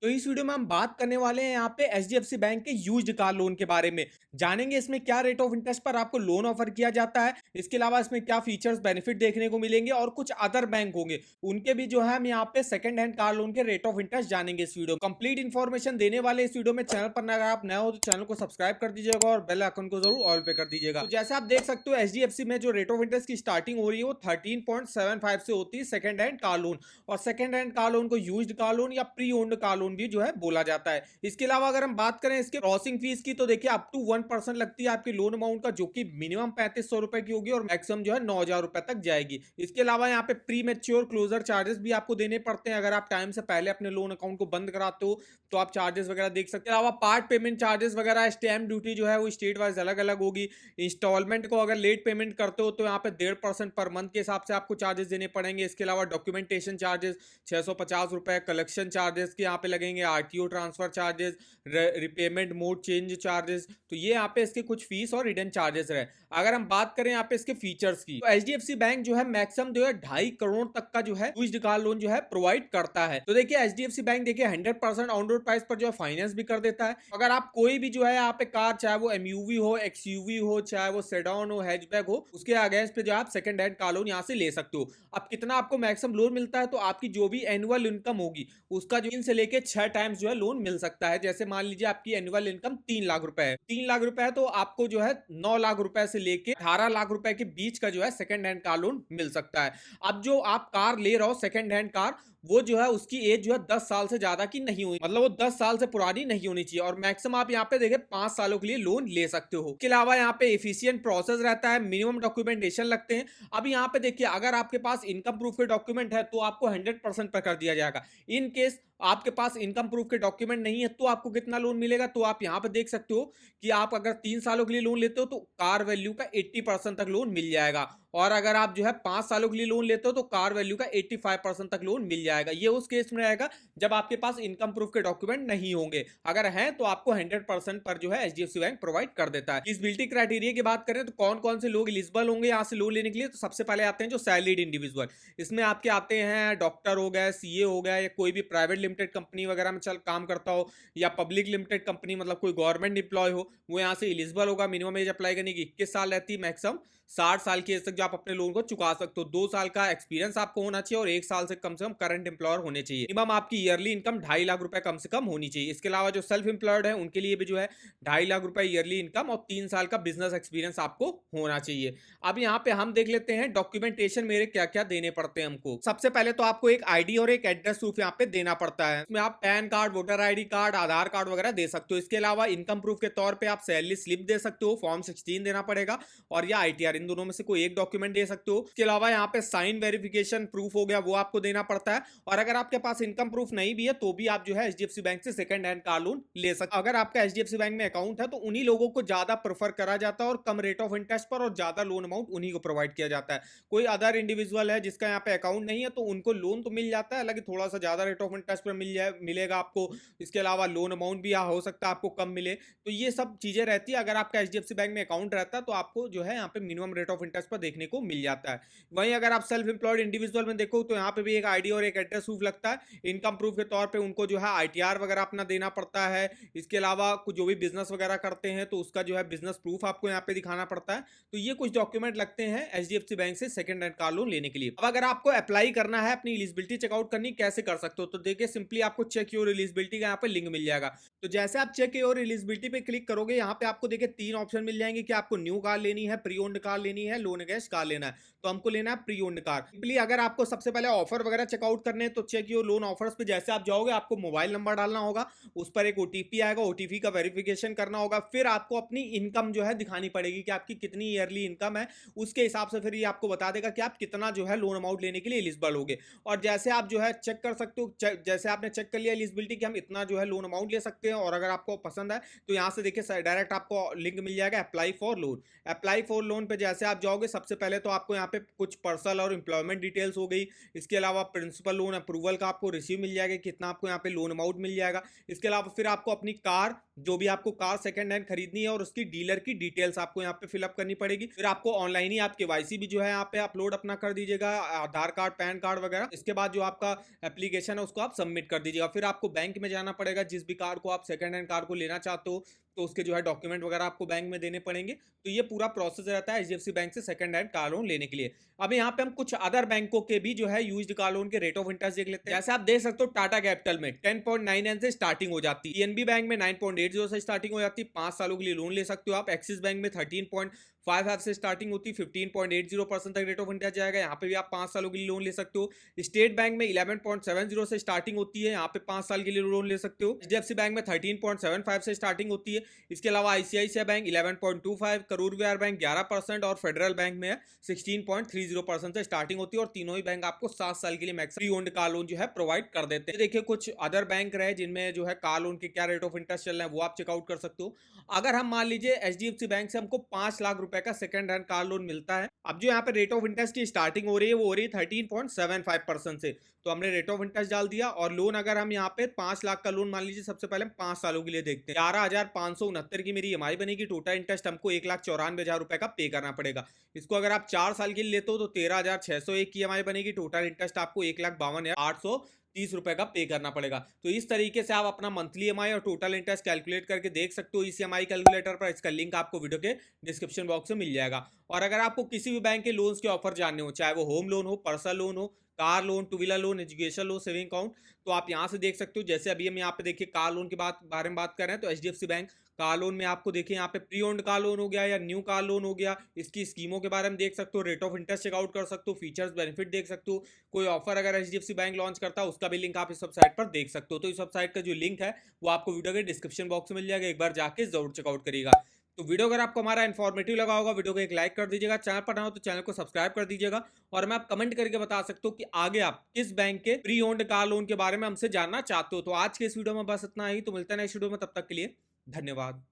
तो इस वीडियो में हम बात करने वाले हैं यहाँ पे एचडीएफसी बैंक के यूज्ड कार लोन के बारे में। जानेंगे इसमें क्या रेट ऑफ इंटरेस्ट पर आपको लोन ऑफर किया जाता है, इसके अलावा इसमें क्या फीचर्स बेनिफिट देखने को मिलेंगे और कुछ अदर बैंक होंगे उनके भी जो है हम यहाँ पे सेकंड हैंड कार लोन के रेट ऑफ इंटरेस्ट जानेंगे। इस वीडियो कंप्लीट इन्फॉर्मेशन देने वाले इस वीडियो में चैनल पर अगर आप नए हो तो चैनल को सब्सक्राइब कर दीजिएगा और बेल आइकन को जरूर ऑल पे कर दीजिएगा। तो जैसे आप देख सकते हो एचडीएफसी में जो रेट ऑफ इंटरेस्ट की स्टार्टिंग हो रही है वो 13.75 से होती है सेकंड हैंड कार लोन, और सेकंड हैंड कार लोन को यूज्ड कार लोन या प्री ओन्ड कार लोन भी जो है बोला जाता है। इसके अलावा अगर हम बात करें इसके प्रोसेसिंग फीस की तो देखिए अप टू 1% लगती है आपकी लोन अमाउंट का, जो कि मिनिमम 3500 रुपए की होगी और मैक्सिमम जो है 9000 रुपए तक जाएगी। इसके अलावा यहाँ पे प्री मेच्योर क्लोजर चार्जेस भी आपको देने पड़ते हैं। अगर आप टाइम से पहले अपने लोन अकाउंट को बंद कराते हो तो आप चार्जेस वगैरह देख सकते हैं। अलावा पार्ट पेमेंट चार्जेस वगैरह, स्टैम्प ड्यूटी जो है वो स्टेट वाइज अलग अलग होगी। इंस्टॉलमेंट को अगर लेट पेमेंट करते हो तो यहाँ पे 1.5% पर मंथ के हिसाब से आपको चार्जेस देने पड़ेंगे। इसके अलावा डॉक्यूमेंटेशन चार्जेस 650 रुपए, कलेक्शन चार्जेस के यहाँ पे लगेंगे, RTO transfer charges, repayment mode change charges. तो ये यहाँ पे इसके कुछ फीस और हिडन चार्जेस रहे। अगर हम बात करें यहाँ पे इसके फीचर्स की तो एचडीएफसी बैंक जो है मैक्सिमम जो है 2.5 करोड़ तक का जो है यूज्ड कार लोन जो है प्रोवाइड करता है। तो देखिए एचडीएफसी बैंक देखिए 100% ऑन रोड प्राइस पर जो है फाइनेंस भी कर देता है। अगर आप कोई भी जो है यहाँ पे कार, चाहे वो एमयूवी हो, एक्सयूवी हो, चाहे वो सेडान हो, हैचबैक हो, उसके अगेंस्ट पे जो आप सेकंड हैंड कार लोन यहाँ से ले सकते हो। अब कितना आपको मैक्सिमम लोन मिलता है तो आपकी जो भी एनुअल इनकम होगी उसका जो 3 से लेके 6 टाइम्स जो है लोन मिल सकता है। जैसे मान लीजिए आपकी एनुअल इनकम 3 लाख रुपए है, 3 लाख रुपए है तो आपको जो है 9 लाख रुपए से लेके 18 लाख रुपए के बीच का जो है सेकंड हैंड कार लोन मिल सकता है। अब जो आप कार ले रहे हो सेकंड हैंड कार, वो जो है उसकी एज जो है 10 साल से ज्यादा की नहीं हुई, मतलब वो 10 साल से पुरानी नहीं होनी चाहिए, और मैक्सिमम आप यहाँ पे देखिए 5 सालों के लिए लोन ले सकते हो। इसके अलावा यहाँ पे एफिशिएंट प्रोसेस रहता है, मिनिमम डॉक्यूमेंटेशन लगते हैं। अब यहाँ पे देखिए अगर आपके पास इनकम प्रूफ के डॉक्यूमेंट है तो आपको 100% पर कर दिया जाएगा। इन केस आपके पास इनकम प्रूफ के डॉक्यूमेंट नहीं है तो आपको कितना लोन मिलेगा, तो आप यहाँ पे देख सकते हो कि आप अगर 3 सालों के लिए लोन लेते हो तो कार वैल्यू का 80% तक लोन मिल जाएगा, और अगर आप जो है 5 सालों के लिए लोन लेते हो तो कार वैल्यू का 85% तक लोन मिल जाएगा। ये उस केस में रहेगा जब आपके पास इनकम प्रूफ के डॉक्यूमेंट नहीं होंगे। अगर हैं तो आपको 100% पर जो है एचडीएफसी बैंक प्रोवाइड कर देता है। एलिजिबिलिटी क्राइटेरिया की बात करें तो कौन कौन से लोग एलिजिबल होंगे यहाँ से लोन लेने के लिए, तो सबसे पहले आते हैं जो सैलरीड इंडिविजुअल। इसमें आपके आते हैं डॉक्टर हो गए, सीए हो गया, या कोई भी प्राइवेट लिमिटेड कंपनी वगैरह में चल काम करता हो, या पब्लिक लिमिटेड कंपनी मतलब कोई गवर्नमेंट एम्प्लॉय हो, वो यहाँ से एलिजिबल होगा। मिनिमम एज अप्लाई करने की 21 साल रहती है, मैक्सिमम 60 साल की एज तक जो आप अपने लोन को चुका सकते हो। 2 साल का एक्सपीरियंस आपको होना चाहिए और 1 साल से कम करंट एम्प्लॉयर होने चाहिए। मिनिमम आपकी ईयरली इनकम 2.5 लाख रुपए कम से कम होनी चाहिए। इसके अलावा जो सेल्फ एम्प्लॉयड है उनके लिए भी जो है 2.5 लाख रुपए ईयरली इनकम और 3 साल का बिजनेस एक्सपीरियंस आपको होना चाहिए। अब यहाँ पे हम देख लेते हैं डॉक्यूमेंटेशन मेरे क्या क्या देने पड़ते हैं हमको। सबसे पहले तो आपको एक आईडी और एक एड्रेस प्रूफ यहाँ पे देना पड़ता है। इसमें आप PAN card, voter ID card, Aadhaar card वगैरह दे सकते हो। इसके अलावा इनकम प्रूफ के तौर पे आप सैलरी स्लिप दे सकते हो, फॉर्म 16 देना पड़ेगा, और या आईटीआर, इन दोनों में से कोई एक डॉक्यूमेंट दे सकते हो। इसके अलावा यहाँ पे साइन वेरिफिकेशन प्रूफ हो गया, वो आपको देना पड़ता है। और अगर आपके पास इनकम प्रूफ नहीं भी है तो भी आप जो है एचडीएफसी बैंक से सेकंड हैंड कार लोन ले सकते हो। अगर आपका एचडीएफसी बैंक में अकाउंट है तो उन्हीं लोगों को ज्यादा प्रेफर करा जाता है और कम रेट ऑफ इंटरेस्ट पर और ज्यादा लोन अमाउंट उन्हीं को प्रोवाइड किया जाता है। कोई अदर इंडिविजुअल है जिसका यहाँ पे अकाउंट नहीं है तो उनको लोन तो मिल जाता है, हालांकि थोड़ा सा ज्यादा रेट ऑफ इंटरेस्ट पर मिलेगा आपको। इसके अलावा लोन अमाउंट भी हो सकता है आपको कम मिले। तो ये सब चीजें रहती है। अगर आपका एचडीएफसी बैंक में अकाउंट रहता है तो आपको जो है यहाँ पे मिनिमम रेट ऑफ इंटरेस्ट पर देखने को मिल जाता है। वहीं अगर आप सेल्फ एम्प्लॉयड इंडिविजुअल में देखो तो यहाँ पे भी एक आईडी और एक एड्रेस प्रूफ लगता है। इनकम प्रूफ के तौर पे उनको जो है आईटीआर वगैरह अपना देना पड़ता है। इसके अलावा कुछ जो भी बिजनेस वगैरह करते हैं तो उसका जो है बिजनेस प्रूफ आपको यहाँ पे दिखाना पड़ता है। तो ये कुछ डॉक्यूमेंट लगते हैं एचडीएफसी बैंक से सेकंड हैंड कार लोन लेने के लिए। अब अगर आपको अप्लाई करना है, अपनी एलिजिबिलिटी चेकआउट करनी, कैसे कर सकते हो, तो देखिए सिंपली आपको चेक योर एलिजिबिलिटी का यहाँ पे लिंक मिल जाएगा। तो जैसे आप चेक योर एलिजिबिलिटी पे क्लिक करोगे यहाँ पे आपको देखिए 3 ऑप्शन मिल जाएंगे कि आपको न्यू कार लेनी है, प्री ओन्ड कार लेनी है, लोन अगेंस्ट कार लेना है। तो हमको लेना है प्री ओन्ड कार। सिंपली अगर आपको सबसे पहले ऑफर वगैरह चेकआउट करने हैं तो चेक योर लोन ऑफर्स पे जैसे आप जाओगे आपको मोबाइल नंबर डालना होगा, उस पर एक ओटीपी आएगा, ओटीपी का वेरिफिकेशन करना होगा, फिर आपको अपनी इनकम जो है दिखानी पड़ेगी कि आपकी कितनी ईयरली इनकम है। उसके हिसाब से फिर ये आपको बता देगा कि आप कितना जो है लोन अमाउंट लेने के लिए एलिजिबल होगे। और जैसे आप जो है चेक कर सकते हो, जैसे आपने चेक कर लिया एलिजिबिलिटी कि हम इतना जो है लोन अमाउंट ले सकते हैं, और अगर आपको पसंद है तो यहाँ से देखिए डायरेक्ट आपको लिंक मिल जाएगा apply for loan. Apply for loan पे जैसे आप जाओगे सबसे पहले तो आपको यहाँ पे कुछ पर्सनल और एम्प्लॉयमेंट डिटेल्स हो गई। इसके अलावा प्रिंसिपल लोन अप्रूवल का आपको रिसीव मिल जाएगा, कितना आपको यहाँ पे लोन अमाउंट मिल जाएगा। इसके अलावा फिर आपको अपनी कार, जो भी आपको कार सेकंड हैंड खरीदनी है और उसकी डीलर की डिटेल्स आपको यहाँ पे फिलअप करनी पड़ेगी। फिर आपको ऑनलाइन ही आप केवाईसी भी जो है यहाँ पे अपलोड अपना कर दीजिएगा, आधार कार्ड, पैन कार्ड वगैरह। इसके बाद जो आपका एप्लीकेशन है उसको आप सबमिट कर दीजिएगा। फिर आपको बैंक में जाना पड़ेगा, जिस भी कार को आप सेकंड हैंड कार को लेना चाहते हो तो उसके जो है डॉक्यूमेंट वगैरह आपको बैंक में देने पड़ेंगे। तो ये पूरा प्रोसेस रहता है एचडीएफसी बैंक से सेकंड हैंड कार लोन लेने के लिए। अब यहाँ पे हम कुछ अदर बैंकों के भी जो है यूज्ड कार लोन के रेट ऑफ इंटरेस्ट देख लेते हैं। जैसे आप देख सकते हो टाटा कैपिटल में 10.99 से स्टार्टिंग हो जाती है, पीएनबी बैंक में 9.80 से स्टार्टिंग हो जाती है, 5 सालों के लिए लोन ले सकते हो आप। एक्सिस बैंक में 13.55 से स्टार्टिंग होती है, 15.80% तक रेट ऑफ इंटरेस्ट जाएगा, यहाँ पे भी आप 5 सालों के लिए लोन ले सकते हो। स्टेट बैंक में 11.70 से स्टार्टिंग होती है, यहाँ पे 5 साल के लिए लोन ले सकते हो। एचडीएफसी बैंक में 13.75 से स्टार्टिंग होती है। इसके अलावा आईसीआईसीआई बैंक 11.25, करूर विहार बैंक 11% और फेडरल बैंक में 16.30% से स्टार्टिंग होती है। और तीनों ही बैंक आपको 7 साल के लिए maximum pre owned car loan जो है प्रोवाइड कर देते हैं। देखिए कुछ अदर बैंक रहे जिनमें जो है कार लोन के क्या रेट ऑफ इंटरेस्ट चल रहे हैं वो आप चेकआउट कर सकते हो। अगर हम मान लीजिए एचडीएफसी बैंक से हमको 5 लाख रुपए का सेकंड हैंड कार लोन मिलता है, अब जो यहाँ पे रेट ऑफ इंटरेस्ट की स्टार्टिंग हो रही है वो हो रही है 13.75% से, तो हमने रेट ऑफ इंटरेस्ट डाल दिया। और लोन अगर हम यहाँ पे 5 लाख का लोन मान लीजिए, सबसे पहले हम 5 सालों के लिए देखते हैं, 11,569 की मेरी ईएमआई बनेगी, टोटल इंटरेस्ट हमको 1,94,000 रुपए का पे करना पड़ेगा। इसको अगर आप 4 साल के लिए लेते हो तो 13,601 की ईएमआई बनेगी, टोटल इंटरेस्ट आपको 1,52,830 रुपए का पे करना पड़ेगा। तो इस तरीके से आप अपना मंथली ईएमआई और टोटल इंटरेस्ट कैलकुलेट करके देख सकते हो इस ईएमआई कैलकुलेटर पर। इसका लिंक आपको वीडियो के डिस्क्रिप्शन बॉक्स में मिल जाएगा। और अगर आपको किसी भी बैंक के लोन्स के ऑफर जानने हो, चाहे वो होम लोन हो, पर्सनल लोन हो, car loan, two wheeler loan, education loan, saving account, तो आप यहाँ से देख सकते हो। जैसे अभी हम यहाँ पे देखिए कार लोन के बारे में बात कर रहे हैं, तो एचडीएफसी बैंक कार लोन में आपको देखिए यहाँ पे प्री ओन्ड कार लोन हो गया या न्यू कार लोन हो गया, इसकी स्कीमों के बारे में देख सकते हो, रेट ऑफ इंटरेस्ट चेकआउट कर सकते हो, फीचर्स बेनिफिट देख सकते हो। कोई ऑफर अगर एचडीएफसी बैंक लॉन्च करता है उसका भी लिंक आप इस वेबसाइट पर देख सकते हो। तो इस वेबसाइट का जो लिंक है वो आपको वीडियो के डिस्क्रिप्शन बॉक्स में मिल जाएगा, एक बार जाके जरूर चेकआउट करिएगा। तो वीडियो अगर आपको हमारा इन्फॉर्मेटिव लगा होगा, वीडियो को एक लाइक कर दीजिएगा, चैनल पर ना हो तो चैनल को सब्सक्राइब कर दीजिएगा। और मैं आप कमेंट करके बता सकता हूँ कि आगे आप किस बैंक के प्री ओन्ड कार लोन के बारे में हमसे जानना चाहते हो। तो आज के इस वीडियो में बस इतना ही, तो मिलते हैं नेक्स्ट वीडियो में, तब तक के लिए धन्यवाद।